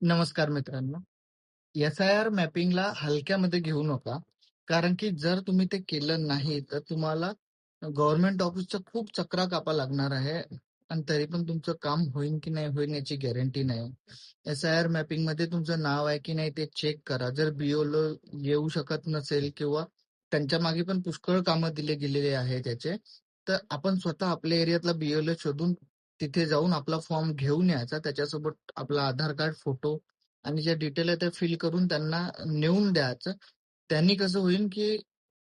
नमस्कार मित्रांनो. एस-आय-आर मॅपिंगला हलक्यामध्ये घेऊ नका. कारण की जर तुम्ही ते केलं नाही, तर तुम्हाला गव्हर्नमेंट ऑफिसच्या खूप चकरा कापा लागणार आहे आणि तरी पण तुमचं काम होईल की नाही होईल याची गॅरंटी नाही. एस-आय-आर मॅपिंगमध्ये तुमचं नाव आहे की नाही ते चेक करा. जर BLO येऊ शकत नसेल किंवा त्यांच्या मागे पण पुष्कळ कामं दिले गेलेले आहे त्याचे, तर आपण स्वतः आपल्या एरियातला BLO शोधून तिथे जाऊन आपला फॉर्म घेऊन यायचा. त्याच्यासोबत आपला आधार कार्ड, फोटो आणि ज्या डिटेल आहे त्या फिल करून त्यांना नेऊन द्यायचं. त्यांनी कसं होईल की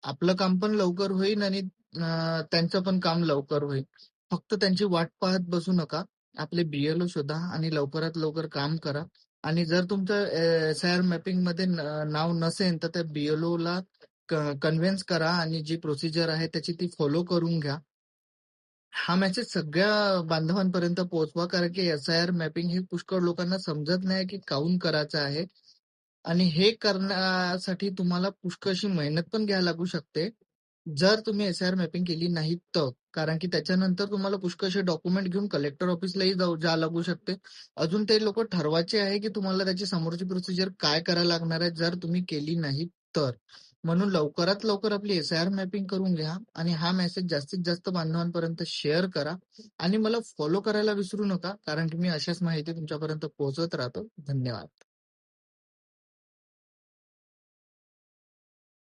आपलं काम पण लवकर होईल आणि त्यांचं पण काम लवकर होईल. फक्त त्यांची वाट पाहत बसू नका. आपले BLO शोधा आणि लवकरात लवकर काम करा. आणि जर तुमचं एस-आय-आर मॅपिंगमध्ये नाव नसेल तर त्या BLOला कन्व्हिन्स करा आणि जी प्रोसिजर आहे त्याची ती फॉलो करून घ्या. हा मेसेज सगळ्या बांधवांपर्यंत पोहोचवा, कारण की एस-आय-आर मॅपिंग हे पुष्कळ लोकांना समजत नाही की काहून करायचं आहे आणि हे करण्यासाठी तुम्हाला पुष्कळशी मेहनत पण घ्यायला लागू शकते. जर तुम्ही एस-आय-आर मॅपिंग केली नाही तर. कारण की त्याच्यानंतर तुम्हाला पुष्कळसे डॉक्युमेंट घेऊन कलेक्टर ऑफिसलाही जावं लागू शकते. अजून ते लोक ठरवायचे आहे की तुम्हाला त्याची समोरची प्रोसिजर काय करायला लागणार आहे जर तुम्ही केली नाही तर. म्हणून लवकरात लवकर आपली एस-आय-आर मॅपिंग करून घ्या आणि हा मेसेज जास्तीत जास्त बांधवांपर्यंत शेअर करा आणि मला फॉलो करायला विसरू नका, कारण की मी अशाच माहिती तुमच्यापर्यंत पोहोचवत राहतो. धन्यवाद.